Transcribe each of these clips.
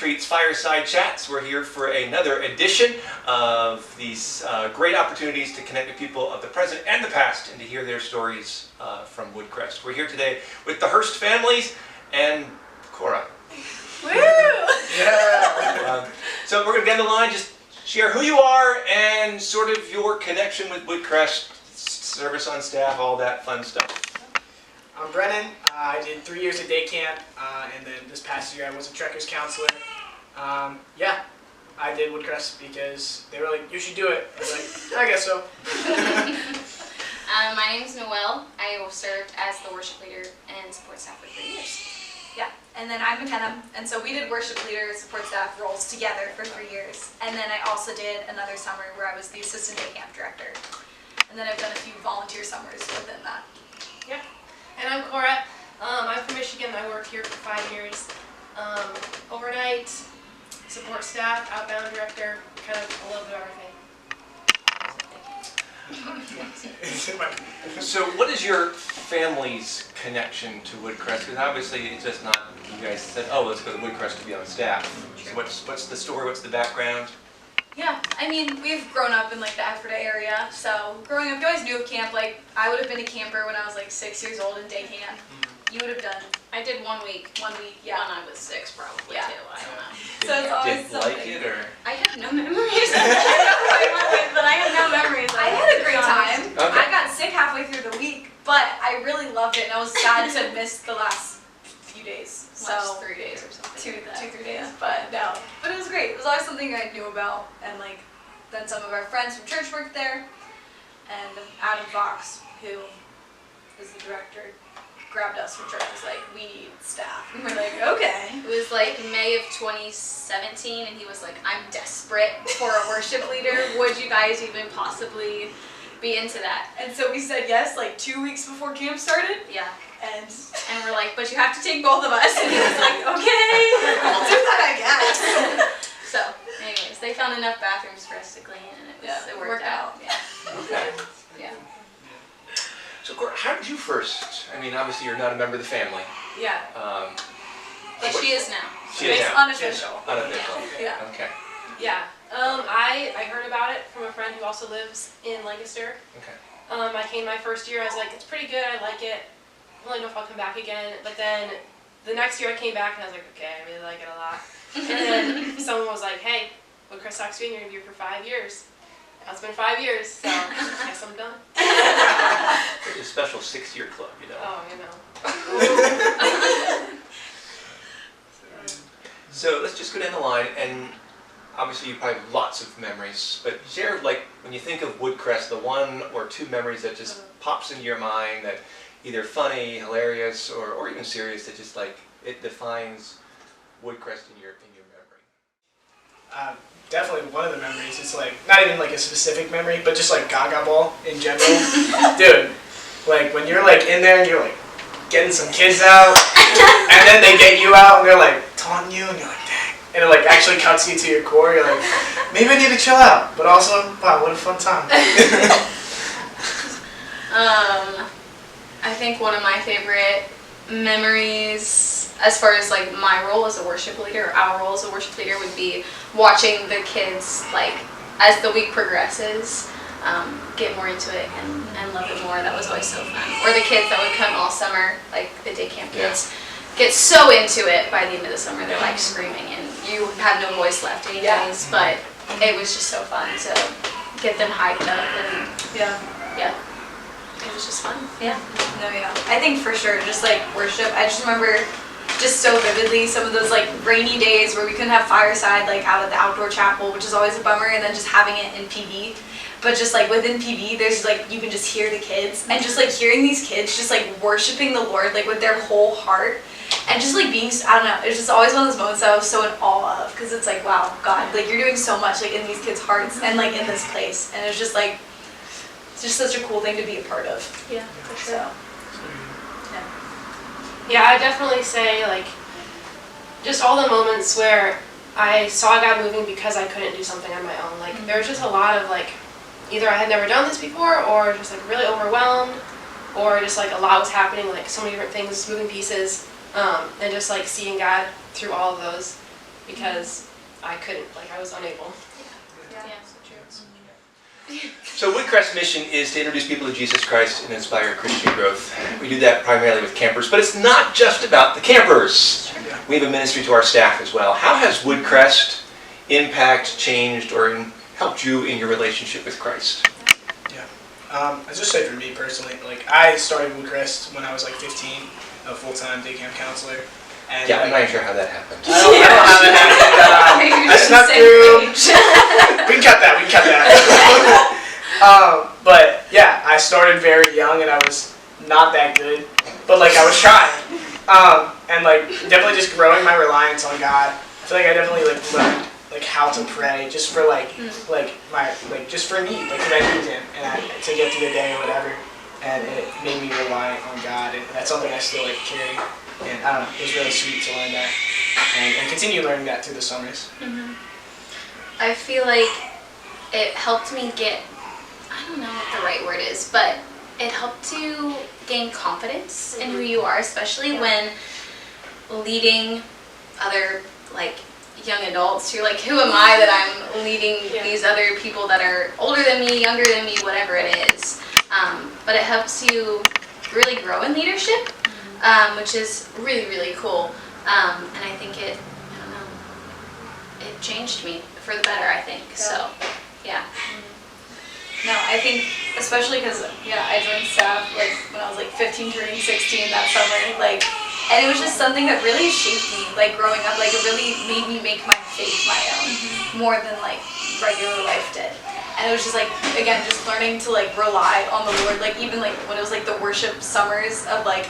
Retreats Fireside Chats. We're here for another edition of these great opportunities to connect with people of the present and the past and to hear their stories from Woodcrest. We're here today with the Hursts families and Kora. Woo! Yeah! So we're going to get on the line, just share who you are and sort of your connection with Woodcrest, service on staff, all that fun stuff. I'm Brennan. I did 3 years at day camp, and then this past year I was a Trekkers counselor. Yeah, I did Woodcrest because they were like, you should do it. I was like, I guess so. My name is Noelle. I served as the worship leader and support staff for 3 years. Yeah, and then I'm Makenna, and so we did worship leader and support staff roles together for 3 years. And then I also did another summer where I was the assistant day camp director. And then I've done a few volunteer summers within that. Yeah, and I'm Kora. I'm from Michigan. I worked here for 5 years. Overnight, support staff, outbound director, kind of a little bit of everything. So what is your family's connection to Woodcrest? Because obviously it's just not, you guys said, oh, let's go to Woodcrest to be on staff. So what's the story, what's the background? Yeah, I mean, we've grown up in like the Ephrata area, so growing up, you always knew of camp. Like, I would have been a camper when I was like 6 years old in day camp. You would have done I did 1 week. 1 week, yeah. When I was 6, probably, Yeah. too. I don't know. So it's always Did like something. it or? I have no memories. I don't know who I went with, but I have no memories. I had a great time. Okay. I got sick halfway through the week, but I really loved it, and I was sad to miss the last few days. So, So 3 days or something. two, 3 days, but no. But it was great. It was always something I knew about, and like, then some of our friends from church worked there, and Adam Fox, who is the director, grabbed us from church and was like, we need staff. And we're like, okay. It was like May of 2017, and he was like, I'm desperate for a worship leader. Would you guys even possibly be into that? And so we said yes, like 2 weeks before camp started, Yeah. and And we're like, but you have to take both of us. And he was like, okay, I'll do that, I guess. so, anyways, they found enough bathrooms for us to clean, and it worked out. Yeah. Okay. Yeah. So Kora, how did you first, I mean obviously you're not a member of the family. Yeah. But she is now. She is It's now. unofficial. Unofficial. Yeah. Okay. Yeah, I heard about it from a friend who also lives in Lancaster. Okay. I came my first year, I was like, it's pretty good, I like it. I don't know if I'll come back again. But then the next year I came back and I was like, okay, I really like it a lot. And then someone was like, hey, Woodcrest talks to you and you're going to be here for 5 years. Now it's been 5 years, so I guess I'm done. It's a special 6-year club, you know. Oh, you know. So let's just go down the line, and obviously you probably have lots of memories, but share, like, when you think of Woodcrest, the 1 or 2 memories that just pops into your mind that either funny, hilarious, or even serious, that just like, it defines Woodcrest in your memory. Definitely one of the memories is like, not even like a specific memory, but just like Gaga Ball in general. Dude, like when you're like in there and you're like getting some kids out, and then they get you out and they're like taunting you and you're like, dang. And it like actually cuts you to your core, you're like, maybe I need to chill out, but also, wow, what a fun time. I think one of my favorite memories, as far as like my role as a worship leader, or our role as a worship leader, would be watching the kids, like, as the week progresses, get more into it and love it more. That was always so fun. Or the kids that would come all summer, like the day camp kids, get so into it by the end of the summer, they're like screaming, and you have no voice left anyways, but it was just so fun to get them hyped up, and yeah. It was just fun. Yeah. No, yeah. I think for sure, just like worship, I just remember just so vividly some of those like rainy days where we couldn't have fireside like out at the outdoor chapel, which is always a bummer, and then just having it in PV. But just like within PV, there's like, you can just hear the kids, and just like hearing these kids just like worshiping the Lord like with their whole heart, and just like being, I don't know, it's just always one of those moments that I was so in awe of, because it's like, wow, God, like you're doing so much like in these kids' hearts and like in this place, and it's just like, it's just such a cool thing to be a part of. Yeah, for sure. So, Yeah, I definitely say, like, just all the moments where I saw God moving because I couldn't do something on my own. Like, there was just a lot of, like, either I had never done this before, or just, like, really overwhelmed, or just, like, a lot was happening, like, so many different things, moving pieces, and just, like, seeing God through all of those. because I couldn't, like I was unable. Yeah. So true. So Woodcrest's mission is to introduce people to Jesus Christ and inspire Christian growth. We do that primarily with campers, but it's not just about the campers. We have a ministry to our staff as well. How has Woodcrest impacted, changed, or helped you in your relationship with Christ? I just say for me personally, like I started Woodcrest when I was like 15, a full-time day camp counselor. And Yeah, I'm not even sure how that happened. I don't know how that happened. I snuck through. We can cut that. But yeah, I started very young and I was not that good, but like I was trying. And like definitely just growing my reliance on God. I feel like I definitely like learned like how to pray just for just for me, like when I need Him and to get through the day or whatever. And it made me rely on God, and that's something I still like carry. And I don't know, it was really sweet to learn that and continue learning that through the summers. I feel like it helped me get, I don't know what the right word is, but it helped to gain confidence in who you are, especially when leading other like young adults. You're like, who am I that I'm leading these other people that are older than me, younger than me, whatever it is. But it helps you really grow in leadership, which is really, really cool. And I think it changed me for the better, I think. So, yeah. No, I think especially because I joined staff like when I was like 15 turning 16 that summer, like, and it was just something that really shaped me, like growing up. Like it really made me make my faith my own more than like regular life did. And it was just like, again, just learning to like rely on the Lord. Like even like when it was like the worship summers of like,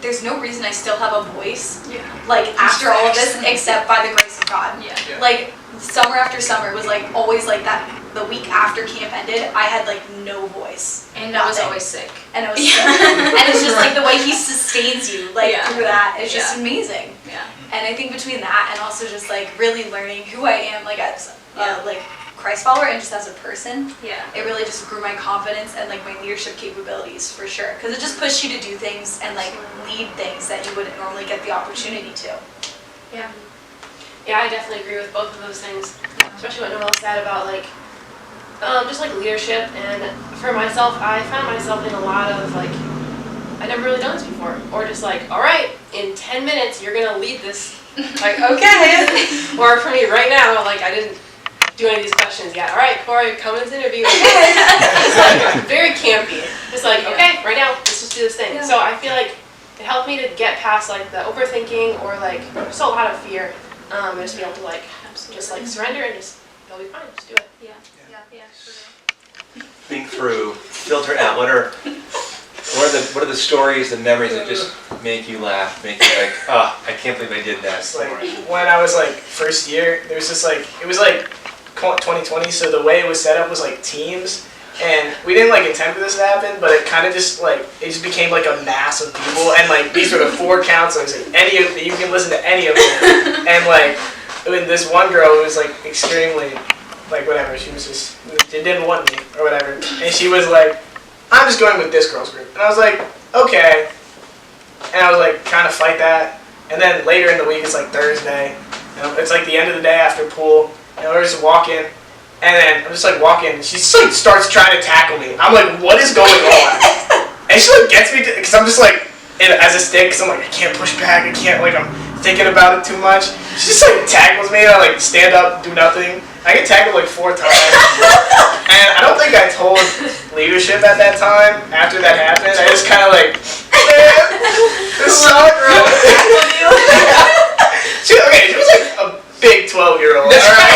there's no reason I still have a voice. Yeah. Like after all of this, except by the grace of God. Yeah. Like summer after summer was like always like that. The week after camp ended, I had like no voice. And I was always sick. And I was sick. And it's just like the way He sustains you like through that is just amazing. Yeah. And I think between that and also just like really learning who I am like as like Christ follower and just as a person, it really just grew my confidence and like my leadership capabilities for sure. Because it just pushed you to do things and like lead things that you wouldn't normally get the opportunity to. Yeah. Yeah, I definitely agree with both of those things. Especially what Noelle said about like just like leadership, and for myself, I found myself in a lot of like, I'd never really done this before, or just like, all right, in 10 minutes you're gonna lead this, like okay, or for me right now, like I didn't do any of these questions yet. All right, Kora, come in this interview. It's like very campy. It's like okay, right now let's just do this thing. So I feel like it helped me to get past like the overthinking or like just a lot of fear, and just be able to like just like surrender and just it'll be fine, just do it. Yeah. Think through, filter out. What are the stories, the memories that just make you laugh, make you like, I can't believe I did that. It's like when I was like first year, there was just like it was like 2020, so the way it was set up was like teams, and we didn't like intend for this to happen, but it kind of just like it just became like a mass of people, and like these were the 4 counselors, like you can listen to any of them, and like I mean, this one girl who was like extremely like whatever, she didn't want me or whatever, and she was like, I'm just going with this girl's group, and I was like, okay, and I was like trying to fight that, and then later in the week it's like Thursday, and it's like the end of the day after pool, and we're just walking, and then I'm just like walking, and she just like starts trying to tackle me. I'm like, what is going on? And she like gets me because I'm just like as a stick, because I'm like I can't push back, I can't like I'm thinking about it too much. She just like tackles me, and I like stand up, do nothing. I get tackled like 4 times, and I don't think I told leadership at that time. After that happened, I just kind of like, this sucked. She was like a big 12-year-old. All right.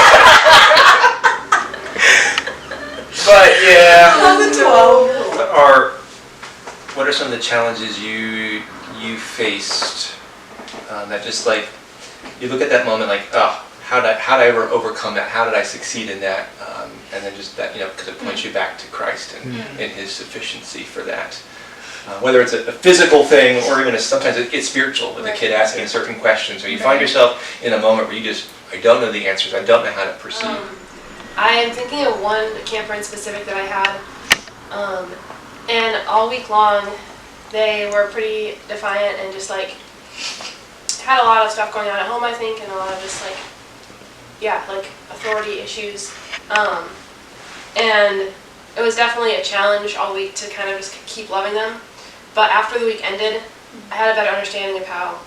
But yeah. What are some of the challenges you faced that just like you look at that moment like, how did I ever overcome that? How did I succeed in that? And then just that, because it points you back to Christ and His sufficiency for that. Whether it's a physical thing or even sometimes it's spiritual with a kid asking certain questions, or you find yourself in a moment where I don't know the answers, I don't know how to proceed. I am thinking of one camper in specific that I had, and all week long they were pretty defiant and just like just had a lot of stuff going on at home, I think, and a lot of just like, yeah, like authority issues. And it was definitely a challenge all week to kind of just keep loving them. But after the week ended, I had a better understanding of how,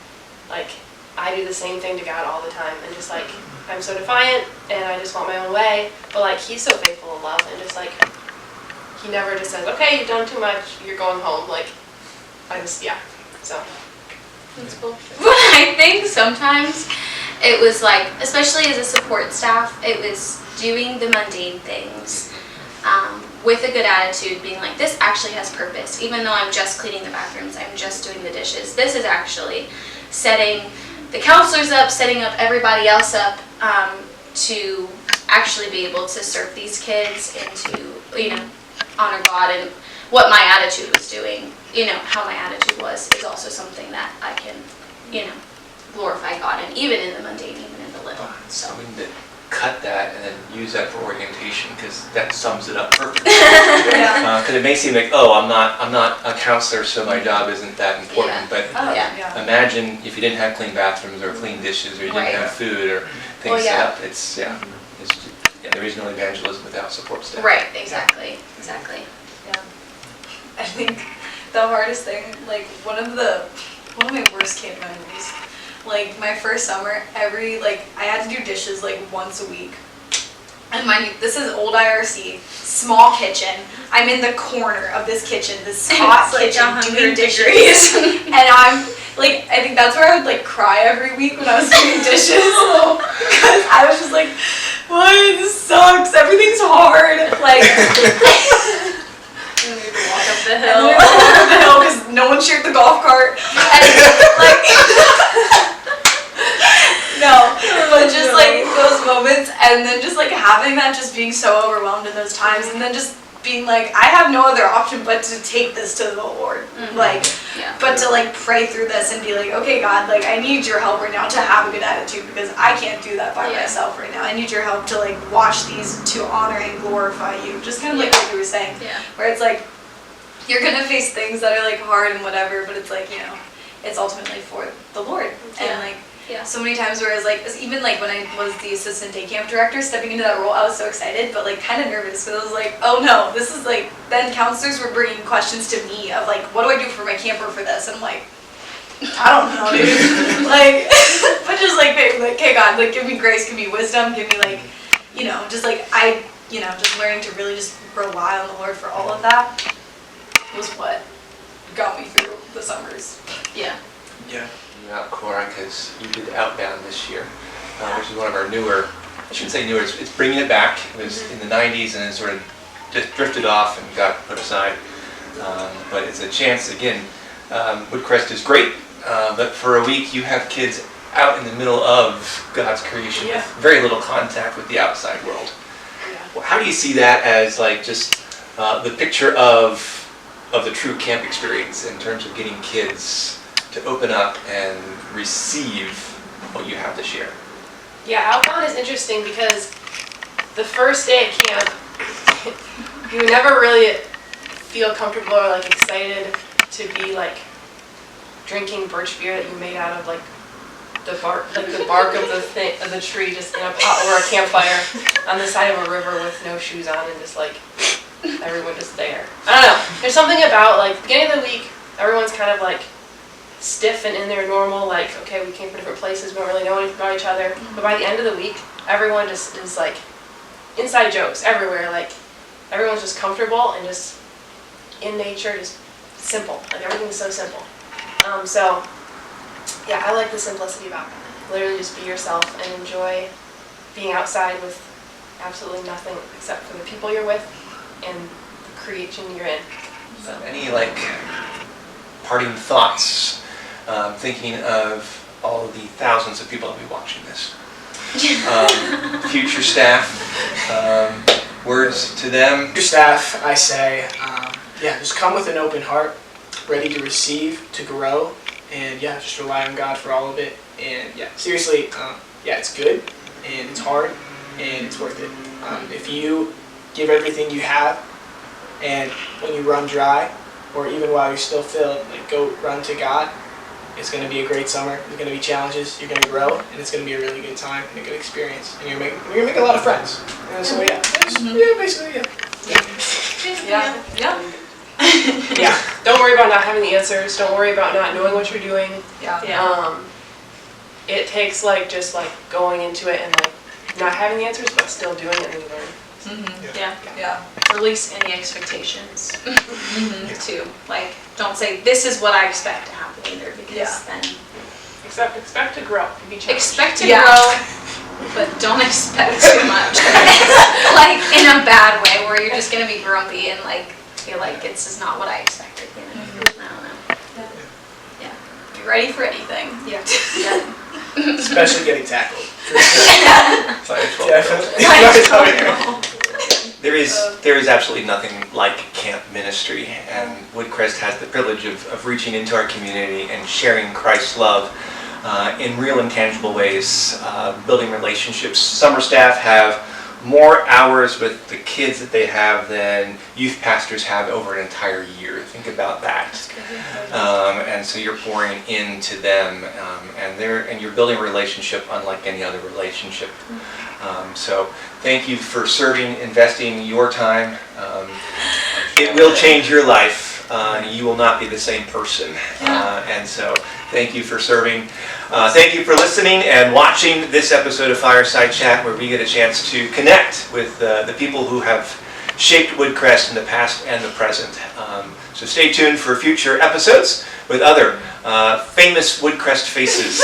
like, I do the same thing to God all the time, and just like, I'm so defiant, and I just want my own way, but like, He's so faithful in love, and just like, He never just says, okay, you've done too much, you're going home, like, I just, yeah, so. That's cool. But I think sometimes it was like, especially as a support staff, it was doing the mundane things with a good attitude, being like, this actually has purpose. Even though I'm just cleaning the bathrooms, I'm just doing the dishes, this is actually setting the counselors up, setting up everybody else up to actually be able to serve these kids and to, you know, honor God. And what my attitude was doing, you know, how my attitude was, is also something that I can, you know, glorify God in, even in the mundane, even in the little. So we need to cut that and then use that for orientation, because that sums it up perfectly. Yeah. Because it may seem like, oh, I'm not a counselor, so my job isn't that important. Yeah. But Oh, yeah. imagine if you didn't have clean bathrooms or clean dishes, or you didn't Right. have food or things Well, yeah. set up. It's there is no evangelism without support staff. right, exactly. Yeah. I think the hardest thing, like one of my worst camp memories, like my first summer, I had to do dishes like once a week. And mind you, this is old IRC, small kitchen. I'm in the corner of this kitchen, this hot It's like kitchen 100 doing dishes. And I'm like, I think that's where I would like cry every week when I was doing dishes. Because I was just like, what? This sucks. Everything's hard. Like, And we would walk up the and hill. then we were going up the hill because no one shared the golf cart. And like, no, but just like those moments, and then just like having that, just being so overwhelmed in those times, and then just being like, I have no other option but to take this to the Lord, like, Yeah. but to like pray through this and be like, okay, God, like I need your help right now to have a good attitude, because I can't do that by Yeah. myself right now. I need your help to like watch these to honor and glorify you, just kind of like what you were saying, Yeah. where it's like you're gonna face things that are like hard and whatever, but it's like, you know, it's ultimately for the Lord. Yeah. And like Yeah. so many times where I was like, even like when I was the assistant day camp director, stepping into that role, I was so excited, but like kind of nervous, because I was like, oh no, this is like, then counselors were bringing questions to me of like, what do I do for my camper for this? And I'm like, I don't know, dude. Like, but just like, okay, God, like give me grace, give me wisdom, give me like, you know, just like just learning to really just rely on the Lord for all of that was what got me through the summers. Yeah. Yeah. Out Kora, because you did Outbound this year, which is one of our newer, I shouldn't say newer, it's bringing it back. It was in the 90s and it sort of just drifted off and got put aside. But it's a chance, again, Woodcrest is great, but for a week you have kids out in the middle of God's creation with very little contact with the outside world. Well, how do you see that as like just the picture of the true camp experience in terms of getting kids to open up and receive what you have to share? Yeah, Outbound is interesting because the first day at camp, you would never really feel comfortable or like excited to be like drinking birch beer that you made out of like the bark of the tree, just in a pot over a campfire on the side of a river with no shoes on and just like everyone just there. I don't know. There's something about like beginning of the week, everyone's kind of like stiff and in their normal, like, okay, we came from different places, we don't really know anything about each other. But by the end of the week, everyone just is like, inside jokes everywhere, like, everyone's just comfortable and just in nature, just simple. Like, everything's so simple. So, yeah, I like the simplicity about it. Literally just be yourself and enjoy being outside with absolutely nothing except for the people you're with and the creation you're in. So. Any, like, parting thoughts? Thinking of all the thousands of people that will be watching this. Future staff, words to them. Your staff, I say, just come with an open heart, ready to receive, to grow, and just rely on God for all of it. And seriously, it's good, and it's hard, and it's worth it. If you give everything you have, and when you run dry, or even while you're still filled, like go run to God, It's going to be a great summer. There's going to be challenges. You're going to grow, and it's going to be a really good time and a good experience. And you're going to make a lot of friends. And so yeah, basically. Yeah. Yeah. Yeah. Don't worry about not having the answers. Don't worry about not knowing what you're doing. Yeah. It takes like just like going into it and like not having the answers, but still doing it and you learn. Yeah. Release any expectations too. Like, don't say this is what I expect to happen either, because then Expect to grow. Be challenged. expect to grow, but don't expect too much. Like in a bad way, where you're just gonna be grumpy and like feel like this is not what I expected. You know? I don't know. Be ready for anything. Yeah. Especially getting tackled. Fire 12. Definitely. There is absolutely nothing like camp ministry, and Woodcrest has the privilege of reaching into our community and sharing Christ's love in real and tangible ways, building relationships. Summer staff have more hours with the kids that they have than youth pastors have over an entire year. Think about that. And so you're pouring into them, and you're building a relationship unlike any other relationship. So thank you for serving, investing your time. It will change your life. You will not be the same person. And so thank you for serving. Thank you for listening and watching this episode of Fireside Chat, where we get a chance to connect with the people who have shaped Woodcrest in the past and the present. So stay tuned for future episodes with other famous Woodcrest faces.